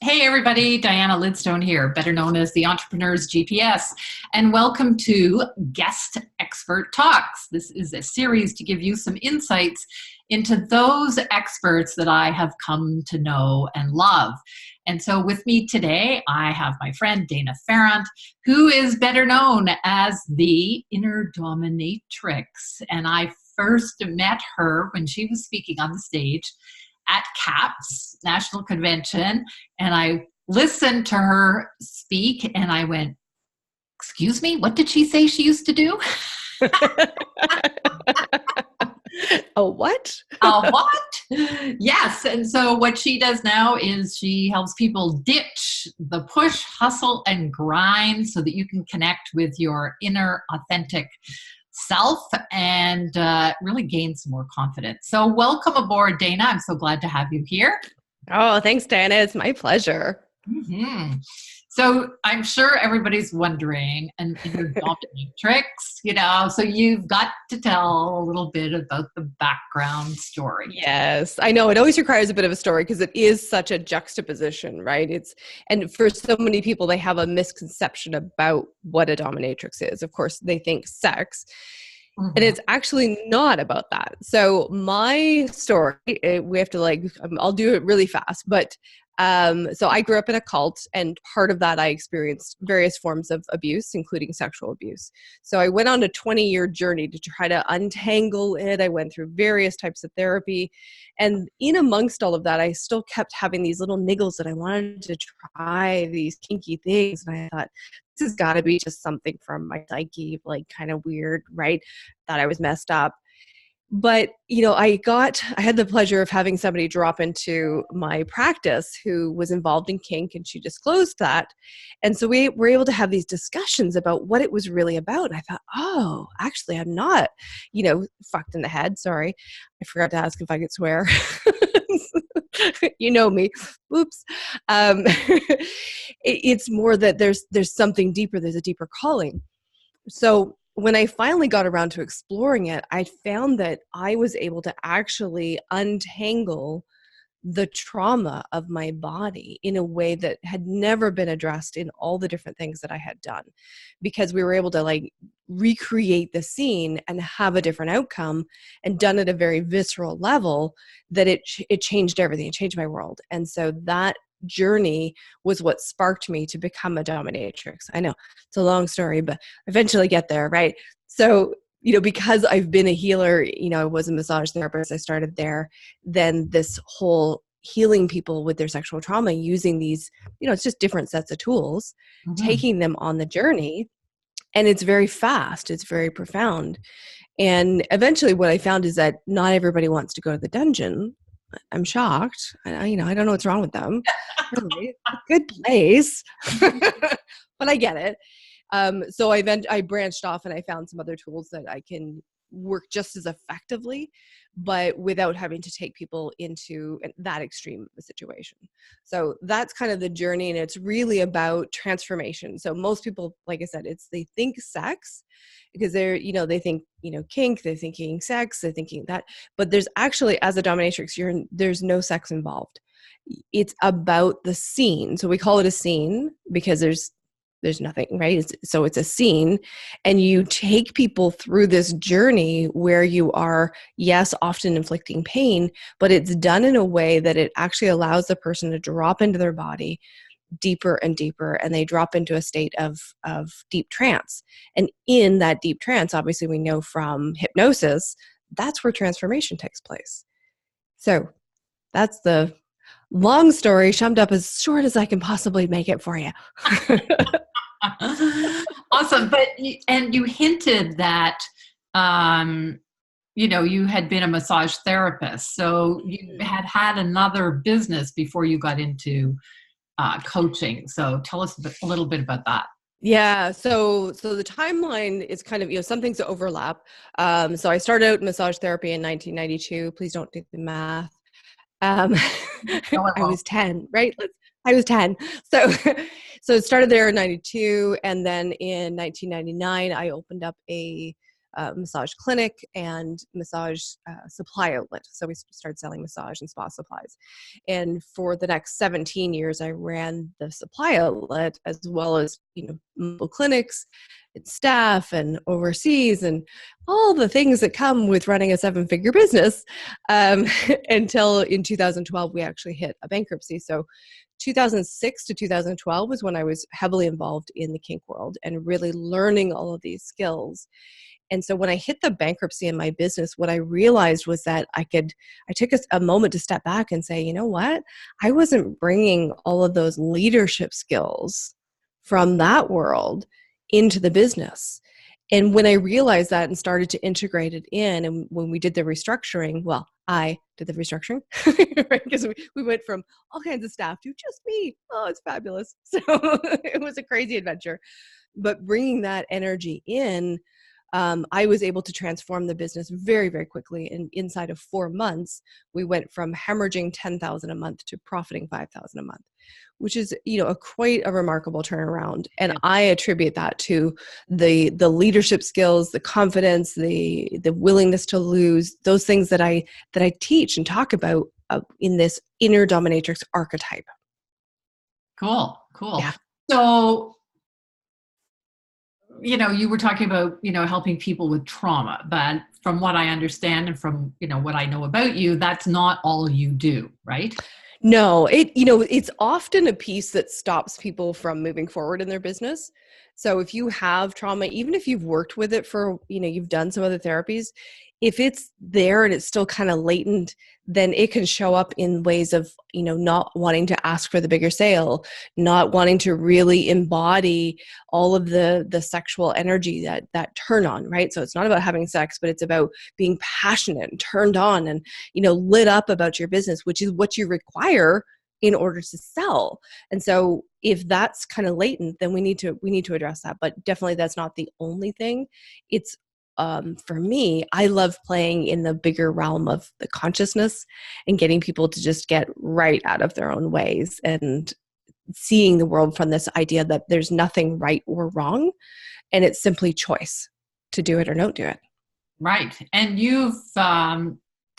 Hey everybody, Diana Lidstone here, better known as the Entrepreneur's GPS, and welcome to Guest Expert Talks. This is a series to give you some insights into those experts that I have come to know and love. And so with me today, I have my friend DanaPharant, who is better known as the Inner Dominatrix. And I first met her when she was speaking on the stage at CAPS National Convention, and I listened to her speak and I went, excuse me, what did she say she used to do? A what? What? Yes. And so what she does now is she helps people ditch the push, hustle, and grind so that you can connect with your inner authentic self and really gain some more confidence. So welcome aboard, Dana. I'm so glad to have you here. Oh, thanks, Diana. It's my pleasure. Mm-hmm. So I'm sure everybody's wondering, and you're dominatrix, so you've got to tell a little bit about the background story. Yes, I know it always requires a bit of a story because it is such a juxtaposition, right? And for so many people, they have a misconception about what a dominatrix is. Of course, they think sex, and it's actually not about that. So my story, we have to I'll do it really fast, but so I grew up in a cult, and part of that I experienced various forms of abuse, including sexual abuse. So I went on a 20-year journey to try to untangle it. I went through various types of therapy, and in amongst all of that, I still kept having these little niggles that I wanted to try these kinky things, and I thought, this has got to be just something from my psyche, like kind of weird, right? Thought I was messed up. But, I had the pleasure of having somebody drop into my practice who was involved in kink, and she disclosed that. And so we were able to have these discussions about what it was really about. And I thought, oh, actually, I'm not, fucked in the head. Sorry. I forgot to ask if I could swear. You know me. Oops. It's more that there's something deeper. There's a deeper calling. So when I finally got around to exploring it, I found that I was able to actually untangle the trauma of my body in a way that had never been addressed in all the different things that I had done, because we were able to recreate the scene and have a different outcome, and done at a very visceral level that it changed everything. It changed my world. And so that journey was what sparked me to become a dominatrix. I know it's a long story, but eventually get there, right? So, because I've been a healer, I was a massage therapist, I started there. Then this whole healing people with their sexual trauma using these, it's just different sets of tools, taking them on the journey. And it's very fast, it's very profound. And eventually what I found is that not everybody wants to go to the dungeon. I'm shocked. I don't know what's wrong with them. Really, good place, but I get it. So I branched off and I found some other tools that I can work just as effectively, but without having to take people into that extreme of a situation. So that's kind of the journey, and it's really about transformation. So most people, like I said, they think sex because they think, kink, they're thinking sex, they're thinking that, but there's actually, as a dominatrix, there's no sex involved. It's about the scene. So we call it a scene because there's nothing, right? So it's a scene, and you take people through this journey where you are, yes, often inflicting pain, but it's done in a way that it actually allows the person to drop into their body deeper and deeper, and they drop into a state of deep trance. And in that deep trance, obviously we know from hypnosis, that's where transformation takes place. So that's the long story summed up as short as I can possibly make it for you. Awesome. And you hinted that, you had been a massage therapist. So you had another business before you got into coaching. So tell us a little bit about that. Yeah. So the timeline is kind of, some things overlap. So I started out massage therapy in 1992. Please don't do the math. I was 10, right? I was 10. So it started there in 92. And then in 1999, I opened up a massage clinic and massage supply outlet. So we started selling massage and spa supplies. And for the next 17 years, I ran the supply outlet as well as, multiple clinics and staff and overseas and all the things that come with running a 7-figure business until in 2012, we actually hit a bankruptcy. So 2006 to 2012 was when I was heavily involved in the kink world and really learning all of these skills. And so when I hit the bankruptcy in my business, what I realized was that I took a moment to step back and say, you know what? I wasn't bringing all of those leadership skills from that world into the business. And when I realized that and started to integrate it in, and when we did the restructuring, well, I did the restructuring, right? Because we went from all kinds of staff to just me. Oh, it's fabulous. So it was a crazy adventure. But bringing that energy in, I was able to transform the business very, very quickly. And inside of 4 months, we went from hemorrhaging $10,000 a month to profiting $5,000 a month, which is, quite a remarkable turnaround. And I attribute that to the leadership skills, the confidence, the willingness to lose, those things that I teach and talk about in this inner dominatrix archetype. Cool. Yeah. So, you were talking about, helping people with trauma, but from what I understand and from, what I know about you, that's not all you do, right? No, it's often a piece that stops people from moving forward in their business. So if you have trauma, even if you've worked with it for, you've done some other therapies, if it's there and it's still kind of latent, then it can show up in ways of, not wanting to ask for the bigger sale, not wanting to really embody all of the sexual energy that turn on, right? So it's not about having sex, but it's about being passionate and turned on and, lit up about your business, which is what you require in order to sell. And so if that's kind of latent, then we need to address that. But definitely that's not the only thing. It's for me, I love playing in the bigger realm of the consciousness and getting people to just get right out of their own ways and seeing the world from this idea that there's nothing right or wrong, and it's simply choice to do it or don't do it. Right. And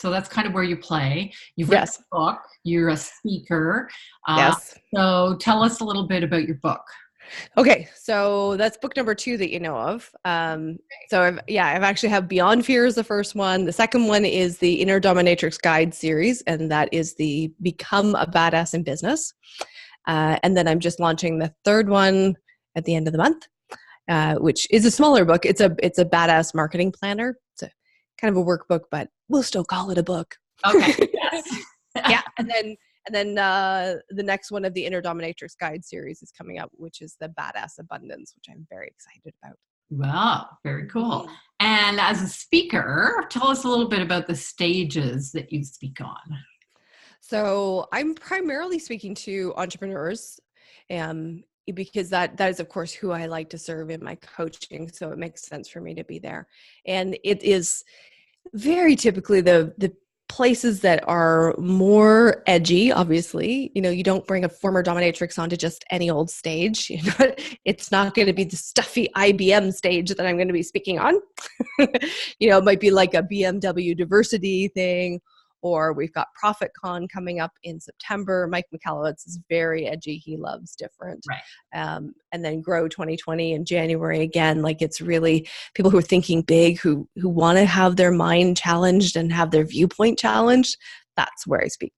so that's kind of where you play. You've written Yes. a book. You're a speaker. Yes. So tell us a little bit about your book. Okay, so that's book number 2 that you know of. So I've actually have Beyond Fear is the first one. The second one is the Inner Dominatrix Guide series, and that is the Become a Badass in Business. And then I'm just launching the third one at the end of the month, which is a smaller book. It's a badass marketing planner. It's a kind of a workbook, but we'll still call it a book. Okay. Yes. Yeah, and then the next one of the Inner Dominatrix Guide series is coming up, which is the Badass Abundance, which I'm very excited about. Wow, very cool. And as a speaker, tell us a little bit about the stages that you speak on. So I'm primarily speaking to entrepreneurs, because that is, of course, who I like to serve in my coaching. So it makes sense for me to be there. And it is very typically the places that are more edgy. Obviously, you don't bring a former dominatrix onto just any old stage. It's not going to be the stuffy IBM stage that I'm going to be speaking on. It might be like a BMW diversity thing, or we've got ProfitCon coming up in September. Mike Michalowicz is very edgy. He loves different. Right. And then Grow 2020 in January again. Like, it's really people who are thinking big, who want to have their mind challenged and have their viewpoint challenged. That's where I speak.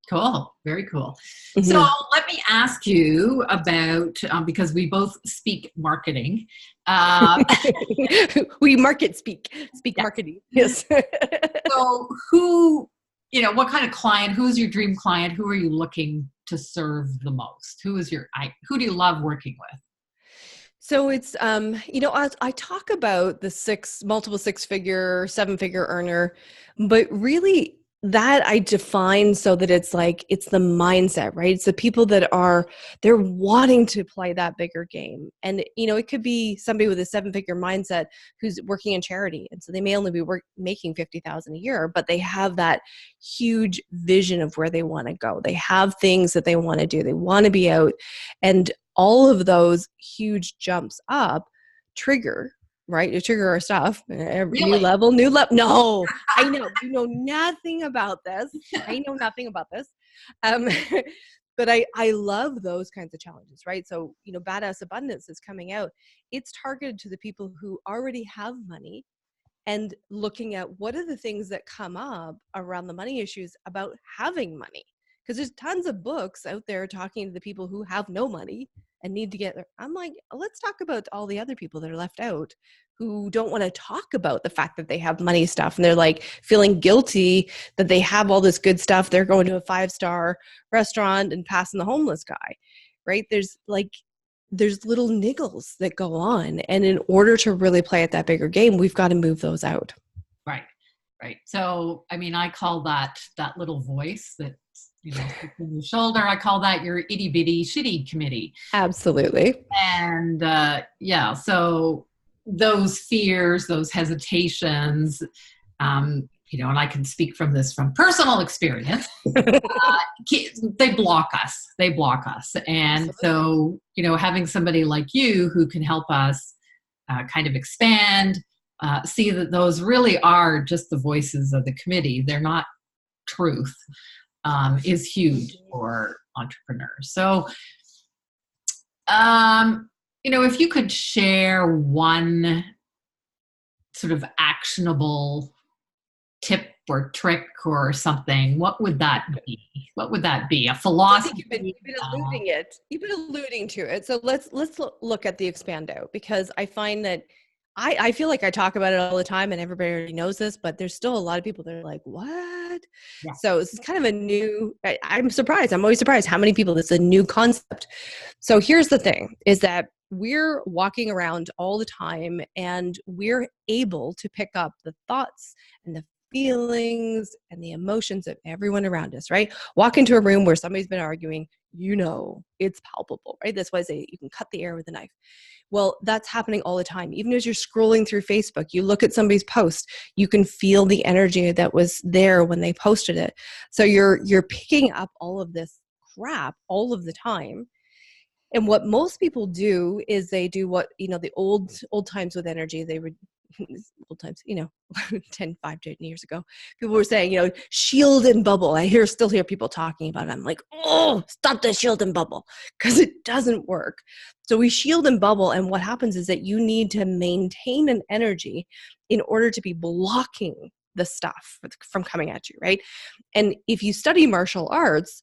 Cool. Very cool. Mm-hmm. So let me ask you about, because we both speak marketing. We speak yeah. Marketing. Yes. So what kind of client, who's your dream client? Who are you looking to serve the most? Who do you love working with? So it's, I talk about the multiple 6-figure, 7-figure earner, but really that I define so that it's the mindset, right? It's the people that they're wanting to play that bigger game. And, it could be somebody with a 7-figure mindset who's working in charity. And so they may only be making $50,000 a year, but they have that huge vision of where they want to go. They have things that they want to do. They want to be out, and all of those huge jumps up trigger right? You trigger our stuff. New Really? level, new level. No, I know you know nothing about this. I know nothing about this. Um, but I love those kinds of challenges, right? So, Badass Abundance is coming out. It's targeted to the people who already have money and looking at what are the things that come up around the money issues about having money. Because there's tons of books out there talking to the people who have no money and need to get there. I'm like, let's talk about all the other people that are left out who don't want to talk about the fact that they have money stuff. And they're like feeling guilty that they have all this good stuff. They're going to a 5-star restaurant and passing the homeless guy, right? There's little niggles that go on. And in order to really play at that bigger game, we've got to move those out. Right. Right. So, I mean, I call that little voice that, sits on your shoulder. I call that your itty bitty shitty committee. Absolutely. And so those fears, those hesitations, and I can speak from personal experience. They block us. And so, having somebody like you who can help us kind of expand, see that those really are just the voices of the committee. They're not truth, is huge for entrepreneurs. So, if you could share one sort of actionable tip or trick or something, what would that be? What would that be? A philosophy? You've been alluding it. You've been alluding to it. So let's look at the Expando, because I find that I feel like I talk about it all the time and everybody already knows this, but there's still a lot of people that are like, what? Yeah. So this is kind of a new, I'm surprised. I'm always surprised how many people, this is a new concept. So here's the thing, is that we're walking around all the time and we're able to pick up the thoughts and the feelings and the emotions of everyone around us, right? Walk into a room where somebody's been arguing, it's palpable, right? That's why I say you can cut the air with a knife. Well, that's happening all the time. Even as you're scrolling through Facebook, you look at somebody's post, you can feel the energy that was there when they posted it. So you're picking up all of this crap all of the time. And what most people do is they do what, the old times with energy, they would, old times, 10, 10 years ago, people were saying, shield and bubble. I still hear people talking about it. I'm like, oh, stop the shield and bubble, because it doesn't work. So we shield and bubble. And what happens is that you need to maintain an energy in order to be blocking the stuff from coming at you, right? And if you study martial arts,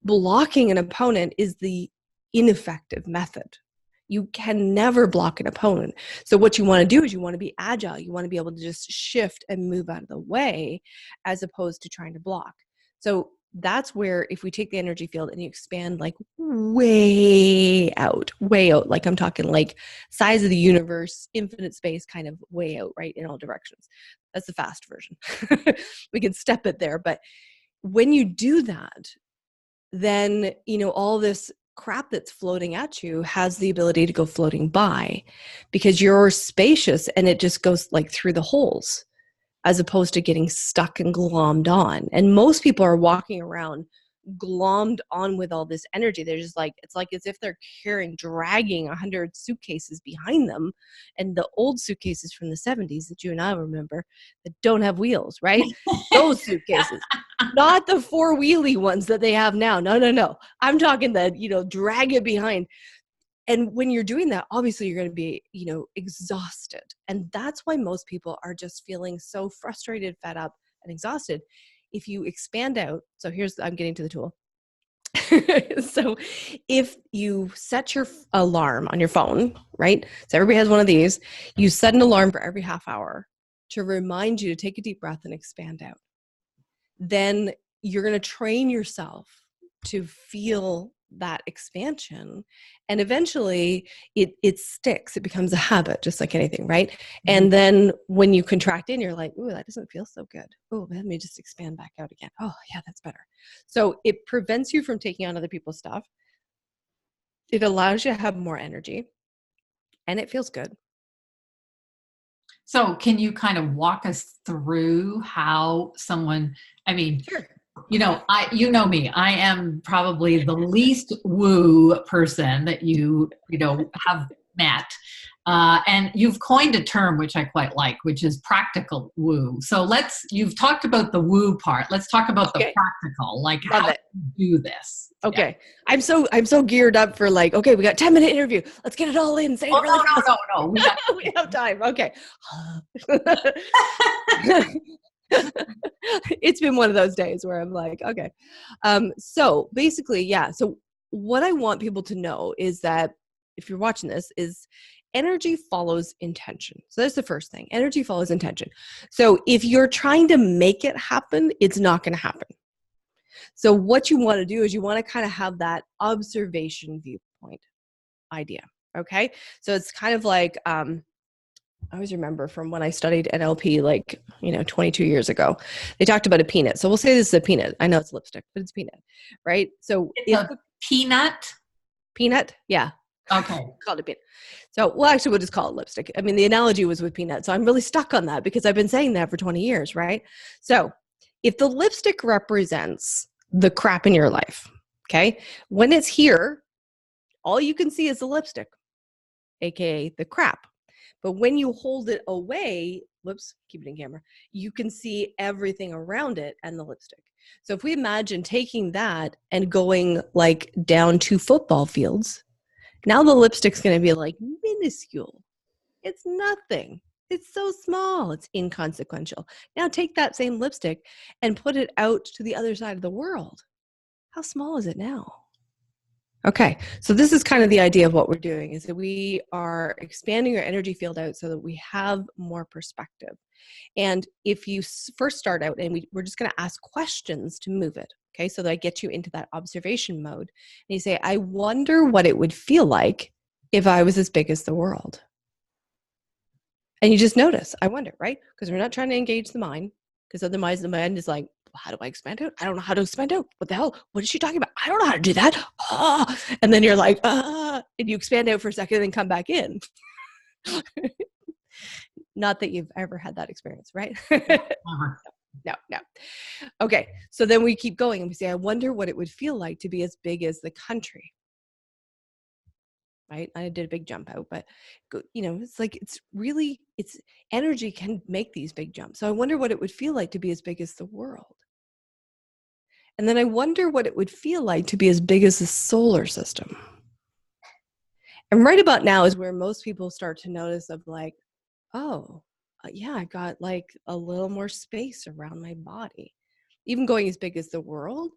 blocking an opponent is the ineffective method. You can never block an opponent. So what you want to do is you want to be agile. You want to be able to just shift and move out of the way as opposed to trying to block. So that's where, if we take the energy field and you expand like way out, like I'm talking like size of the universe, infinite space, kind of way out, right, in all directions. That's the fast version. We can step it there. But when you do that, then, all this crap that's floating at you has the ability to go floating by, because you're spacious and it just goes like through the holes, as opposed to getting stuck and glommed on. And most people are walking around glommed on with all this energy. They're just like, it's like as if they're dragging 100 suitcases behind them, and the old suitcases from the 70s that you and I remember that don't have wheels, right? Those suitcases, not the 4-wheelie ones that they have now. No. I'm talking that, drag it behind. And when you're doing that, obviously you're going to be, exhausted. And that's why most people are just feeling so frustrated, fed up, and exhausted. If you expand out, so I'm getting to the tool. So if you set your alarm on your phone, right? So everybody has one of these. You set an alarm for every half hour to remind you to take a deep breath and expand out. Then you're going to train yourself to feel that expansion, and eventually it sticks. It becomes a habit, just like anything, right? Mm-hmm. And then when you contract in, you're like, ooh, that doesn't feel so good. Oh, let me just expand back out again. Oh yeah, that's better. So it prevents you from taking on other people's stuff. It allows you to have more energy, and it feels good. So can you kind of walk us through how someone, Sure. You know me, I am probably the least woo person that you have met. And you've coined a term which I quite like, which is practical woo. So you've talked about the woo part. Let's talk about the practical, like Love how it. you do this. Okay. Yeah. I'm so geared up for like, okay, we got 10-minute interview. Let's get it all in. Say it really fast. No. We got we have time. Okay. It's been one of those days where I'm like, okay. So basically, yeah. So what I want people to know is that if you're watching this is energy follows intention. So that's the first thing. Energy follows intention. So if you're trying to make it happen, it's not going to happen. So what you want to do is you want to kind of have that observation viewpoint idea. Okay. So it's kind of like, I always remember from when I studied NLP, like, 22 years ago, they talked about a peanut. So we'll say this is a peanut. I know it's lipstick, but it's peanut, right? So it's a peanut. Peanut. Yeah. Okay. Called it peanut. So, well, actually, we'll just call it lipstick. I mean, the analogy was with peanut. So I'm really stuck on that because I've been saying that for 20 years, right? So if the lipstick represents the crap in your life, okay, when it's here, all you can see is the lipstick, aka the crap. But when you hold it away, whoops, keep it in camera, you can see everything around it and the lipstick. So if we imagine taking that and going like down 2 football fields, now the lipstick's going to be like minuscule. It's nothing. It's so small. It's inconsequential. Now take that same lipstick and put it out to the other side of the world. How small is it now? Okay, so this is kind of the idea of what we're doing is that we are expanding our energy field out so that we have more perspective. And if you first start out, and we're just going to ask questions to move it, okay, so that I get you into that observation mode. And you say, I wonder what it would feel like if I was as big as the world. And you just notice, I wonder, right? Because we're not trying to engage the mind, because otherwise the mind is like, how do I expand out? I don't know how to expand out. What the hell? What is she talking about? I don't know how to do that. Oh. And then you're like, and you expand out for a second and then come back in. Not that you've ever had that experience, right? No. Okay. So then we keep going and we say, I wonder what it would feel like to be as big as the country. Right? I did a big jump out, but it's like, it's energy can make these big jumps. So I wonder what it would feel like to be as big as the world. And then I wonder what it would feel like to be as big as the solar system. And right about now is where most people start to notice of like, oh, yeah, I got like a little more space around my body. Even going as big as the world,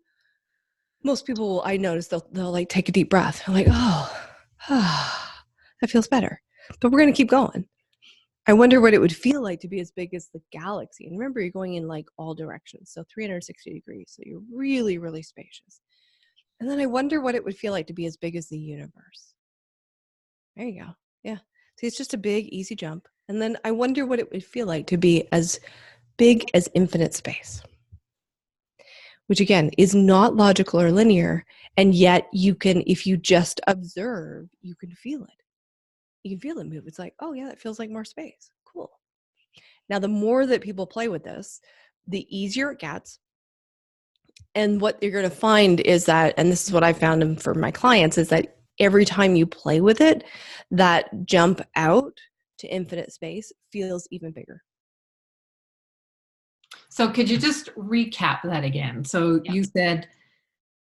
most people, I notice they'll like take a deep breath. I'm like, oh, that feels better. But we're going to keep going. I wonder what it would feel like to be as big as the galaxy. And remember, you're going in like all directions. So 360 degrees. So you're really, really spacious. And then I wonder what it would feel like to be as big as the universe. There you go. Yeah. See, it's just a big, easy jump. And then I wonder what it would feel like to be as big as infinite space. Which again is not logical or linear. And yet you can, if you just observe, you can feel it. You can feel it move. It's like, oh yeah, that feels like more space. Cool. Now, the more that people play with this, the easier it gets. And what you're going to find is that, and this is what I found for my clients, is that every time you play with it, that jump out to infinite space feels even bigger. So could you just recap that again? So you said,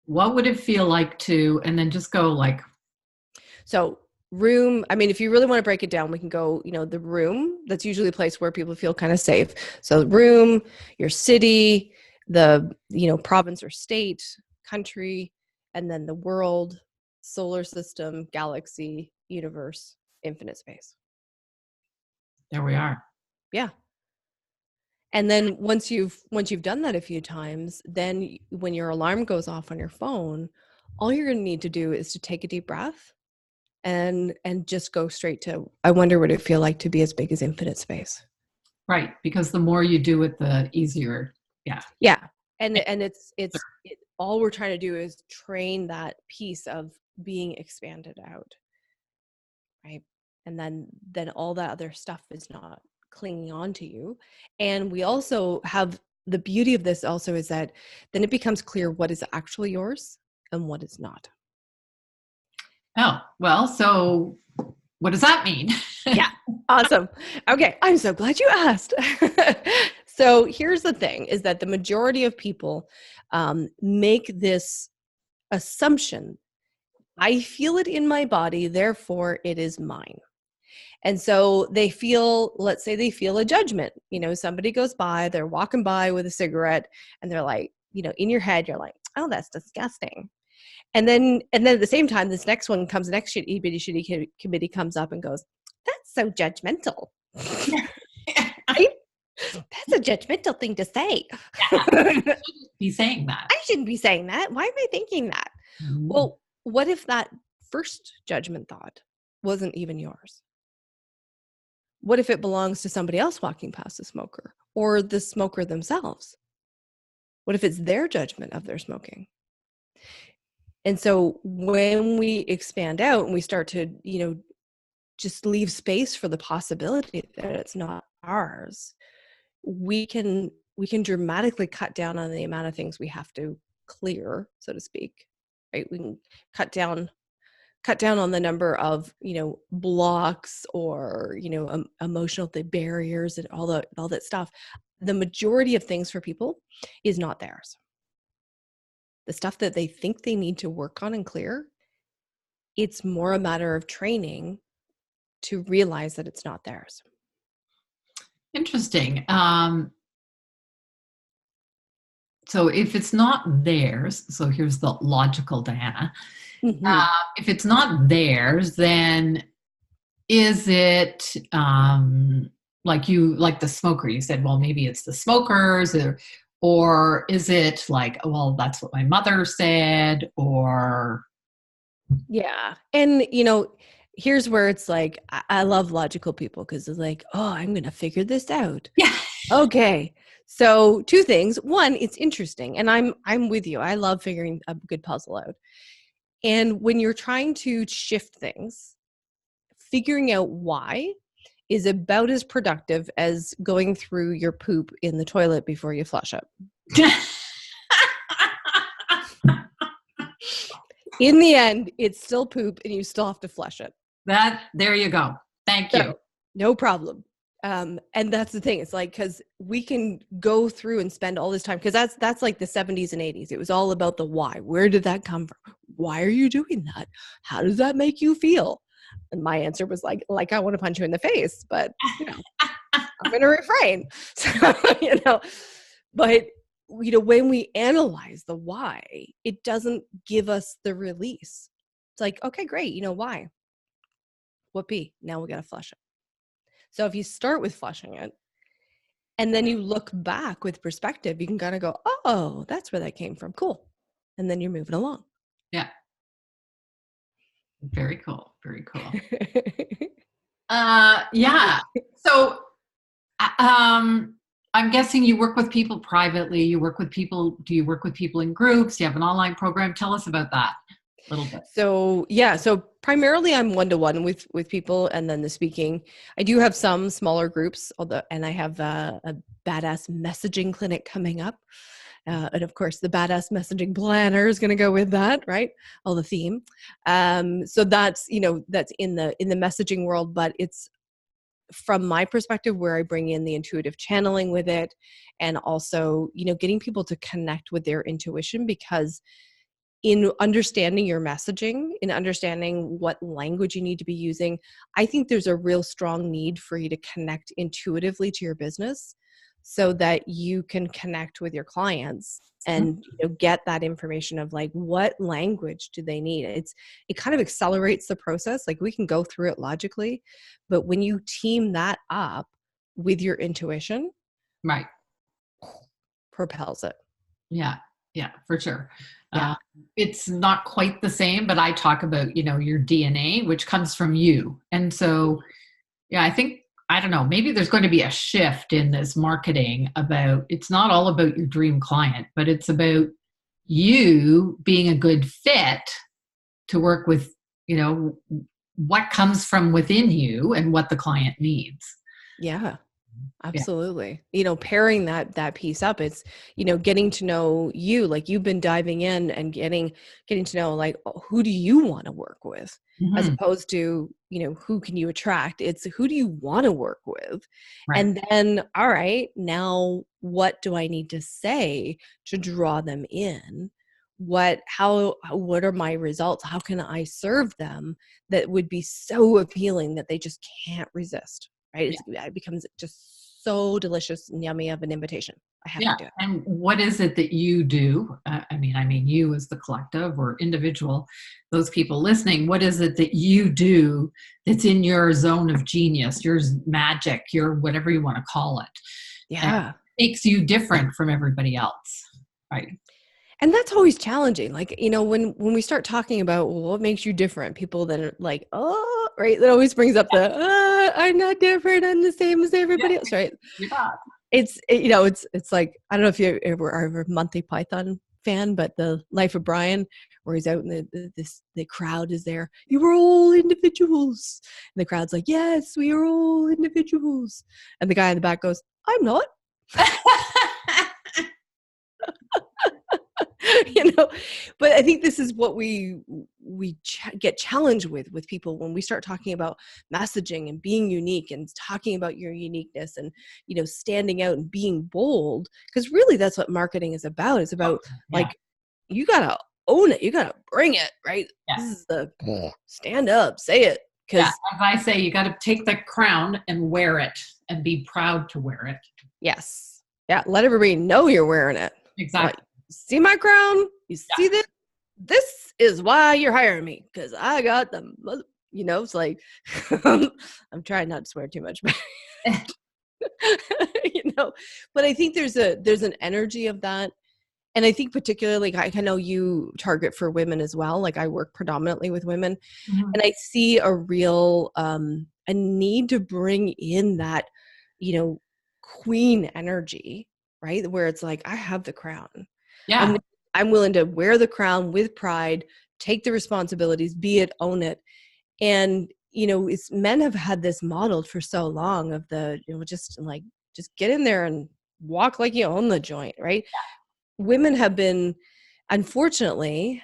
what would it feel like to, and then just go like. So room, I mean, if you really want to break it down, we can go, the room, that's usually a place where people feel kind of safe. So the room, your city, the, province or state, country, and then the world, solar system, galaxy, universe, infinite space. There we are. Yeah. And then once you've done that a few times, then when your alarm goes off on your phone, all you're going to need to do is to take a deep breath and just go straight to, I wonder what it feel like to be as big as infinite space. Right. Because the more you do it, the easier. Yeah. Yeah. And it's all we're trying to do is train that piece of being expanded out. Right. And then all that other stuff is not clinging on to you. And we also have the beauty of this also is that then it becomes clear what is actually yours and what is not. Oh, well, so what does that mean? Yeah. Awesome. Okay. I'm so glad you asked. So here's the thing is that the majority of people make this assumption. I feel it in my body, therefore it is mine. And so they feel, let's say they feel a judgment. Somebody goes by, they're walking by with a cigarette and they're like, in your head, you're like, oh, that's disgusting. And then at the same time, this next one comes, the next shitty committee comes up and goes, that's so judgmental. Right? That's a judgmental thing to say. Yeah, I shouldn't be saying that. I shouldn't be saying that. Why am I thinking that? Well, what if that first judgment thought wasn't even yours? What if it belongs to somebody else walking past the smoker or the smoker themselves? What if it's their judgment of their smoking? And so when we expand out and we start to, just leave space for the possibility that it's not ours, we can dramatically cut down on the amount of things we have to clear, so to speak, right? We can cut down on the number of, blocks or, emotional barriers and all that stuff. The majority of things for people is not theirs. The stuff that they think they need to work on and clear, it's more a matter of training to realize that it's not theirs. Interesting. So if it's not theirs, so here's the logical Diana. Mm-hmm. If it's not theirs, then is it like the smoker? You said, well, maybe it's the smokers, or is it like, well, that's what my mother said, or Yeah. And, here's where it's like, I love logical people because it's like, oh, I'm going to figure this out. yeah, Okay. So 2 things. One, it's interesting. And I'm with you. I love figuring a good puzzle out. And when you're trying to shift things, figuring out why is about as productive as going through your poop in the toilet before you flush it. In the end, it's still poop and you still have to flush it. There you go. Thank you. No problem. And that's the thing. It's like, because we can go through and spend all this time, because that's like the 70s and 80s. It was all about the why. Where did that come from? Why are you doing that? How does that make you feel? And my answer was like I want to punch you in the face, but I'm going to refrain. So, but when we analyze the why, it doesn't give us the release. It's like, okay, great. Why? Whoopee. Now we got to flush it. So if you start with flushing it and then you look back with perspective, you can kind of go, oh, that's where that came from. Cool. And then you're moving along. Yeah. Very cool. Very cool. Yeah. So, I'm guessing you work with people privately. Do you work with people in groups? Do you have an online program? Tell us about that a little bit. So, yeah. So primarily I'm one-to-one with people, and then the speaking. I do have some smaller groups, and I have a badass messaging clinic coming up. And of course, the badass messaging planner is going to go with that, right? All the theme. So that's that's in the messaging world, but it's from my perspective where I bring in the intuitive channeling with it, and also getting people to connect with their intuition, because in understanding your messaging, in understanding what language you need to be using, I think there's a real strong need for you to connect intuitively to your business so that you can connect with your clients and get that information of like, what language do they need? It kind of accelerates the process. Like, we can go through it logically, but when you team that up with your intuition, right, propels it. Yeah, for sure. Yeah. It's not quite the same, but I talk about, your DNA, which comes from you. And so, yeah, I don't know, maybe there's going to be a shift in this marketing about, it's not all about your dream client, but it's about you being a good fit to work with, what comes from within you and what the client needs. Yeah. Yeah. Absolutely. Pairing that piece up, it's, getting to know you, like you've been diving in and getting to know, like, who do you want to work with, as Hmm. opposed to, who can you attract? It's who do you want to work with? Right. And then, all right, now what do I need to say to draw them in? What are my results? How can I serve them that would be so appealing that they just can't resist? Right? It becomes just so delicious and yummy of an invitation. I have Yeah. to do it. And what is it that you do? I mean, you as the collective or individual, those people listening, what is it that you do that's in your zone of genius, your magic, your whatever you want to call it, and Yeah. makes you different from everybody else? Right. And that's always challenging. Like, when we start talking about, well, what makes you different, people that are like, oh, right. That always brings up the, I'm not different. I'm the same as Yeah. everybody else. Right. You're not. It's like, I don't know if you ever are a Monty Python fan, but the Life of Brian, where he's out and the crowd is there. You are all individuals. And the crowd's like, yes, we are all individuals. And the guy in the back goes, I'm not. But I think this is what we get challenged with people when we start talking about messaging and being unique and talking about your uniqueness and standing out and being bold, because really that's what marketing is about. It's about Yeah. like, you gotta own it, you gotta bring it, right? Yeah. This is the stand up, say it, because As I say, you got to take the crown and wear it and be proud to wear it. yes, yeah, let everybody know you're wearing it. Exactly. Like, see my crown? You see this? This is why you're hiring me, because I got them. It's like, I'm trying not to swear too much, but but I think there's an energy of that. And I think particularly, I know you target for women as well. Like, I work predominantly with women, Mhm. and I see a real, a need to bring in that, queen energy, right? Where it's like, I have the crown. Yeah. I'm willing to wear the crown with pride, take the responsibilities, be it, own it. And, it's men have had this modeled for so long of the, just get in there and walk like you own the joint, right? Women have been, unfortunately,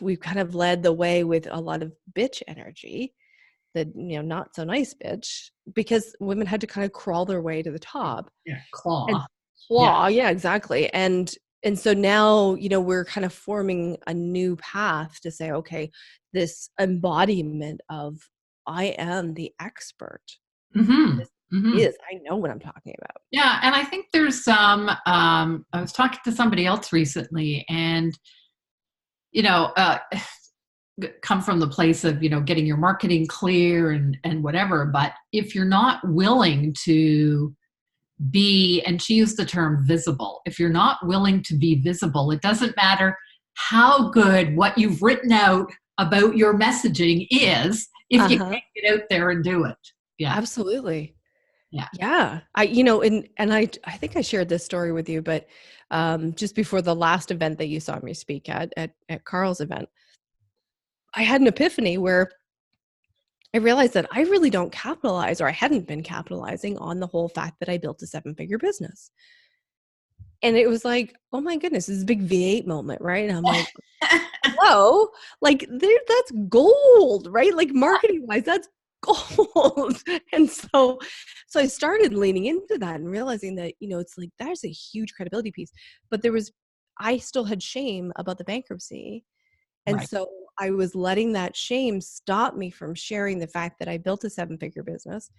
we've kind of led the way with a lot of bitch energy, the, not so nice bitch, because women had to kind of crawl their way to the top. Yeah. And Claw. Yeah. claw, yeah, exactly. And so now, we're kind of forming a new path to say, okay, this embodiment of, I am the expert. Hmm. This Hmm. is, I know what I'm talking about. Yeah. And I think there's some, I was talking to somebody else recently, and, you know, uh, come from the place of, getting your marketing clear and whatever. But if you're not willing to be, and she used the term visible, if you're not willing to be visible, it doesn't matter how good what you've written out about your messaging is if you Uh-huh. can't get out there and do it. Yeah. Absolutely. Yeah. Yeah. And I think I shared this story with you, but just before the last event that you saw me speak at Carl's event, I had an epiphany where I realized that I really don't capitalize, or I hadn't been capitalizing on the whole fact that I built a 7-figure business. And it was like, oh my goodness, this is a big V8 moment, right? And I'm like, hello, like that's gold, right? Like, marketing wise, that's gold. And so I started leaning into that and realizing that, it's like, there's a huge credibility piece, but I still had shame about the bankruptcy. And Right. so I was letting that shame stop me from sharing the fact that I built a 7-figure business.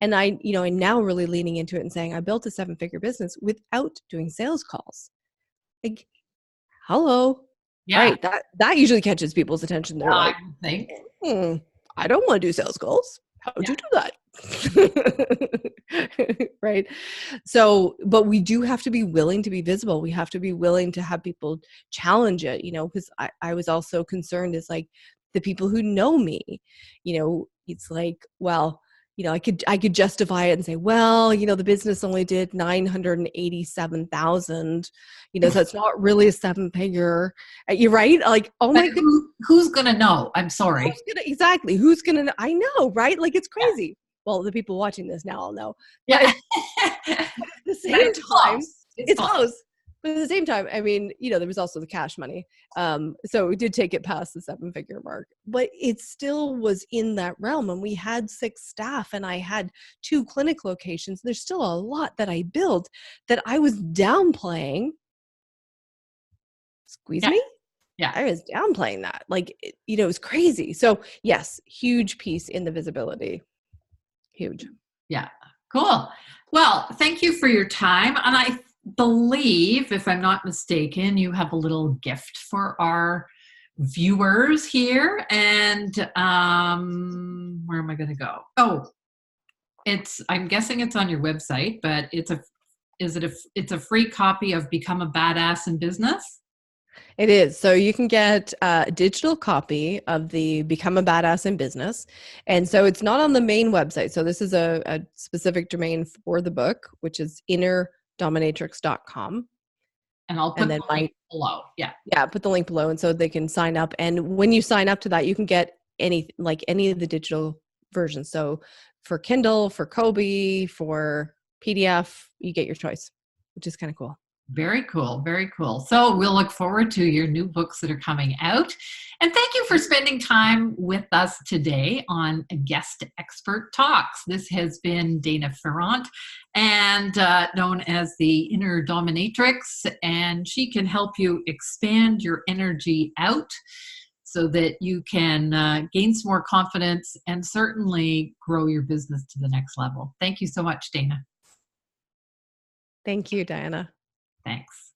And I'm now really leaning into it and saying, I built a 7-figure business without doing sales calls. Like, hello. Yeah. Right. That usually catches people's attention. They're I like, would think. hmm, I don't want to do sales calls. How'd Yeah. you do that? Right. So, but we do have to be willing to be visible. We have to be willing to have people challenge it, because I was also concerned, is like, the people who know me, it's like, well, I could justify it and say, well, the business only did 987,000, so it's not really a 7-figure. You're right. Like, oh But my goodness. who's going to know? I'm sorry. Who's gonna know? I know, right? Like, it's Yeah. crazy. well, the people watching this now all know. Yeah. But at the But same it's time, close. it's close. But at the same time, I mean, there was also the cash money. So we did take it past the 7-figure mark, but it still was in that realm. And we had 6 staff and I had 2 clinic locations. There's still a lot that I built that I was downplaying. Squeeze Yeah. me? Yeah. I was downplaying that. Like, it was crazy. So yes, huge piece in the visibility. Huge. Yeah. Cool. Well, thank you for your time. And I believe, if I'm not mistaken, you have a little gift for our viewers here. And where am I going to go? Oh, I'm guessing it's on your website, but it's a free copy of Become a Badass in Business? It is. So you can get a digital copy of the Become a Badass in Business. And so it's not on the main website. So this is a specific domain for the book, which is innerdominatrix.com. And I'll put And then the link below. Yeah. Yeah, put the link below. And so they can sign up. And when you sign up to that, you can get any of the digital versions. So for Kindle, for Kobe, for PDF, you get your choice, which is kind of cool. Very cool. Very cool. So we'll look forward to your new books that are coming out. And thank you for spending time with us today on Guest Expert Talks. This has been DanaPharant, and known as the Inner Dominatrix, and she can help you expand your energy out so that you can gain some more confidence and certainly grow your business to the next level. Thank you so much, Dana. Thank you, Diana. Thanks.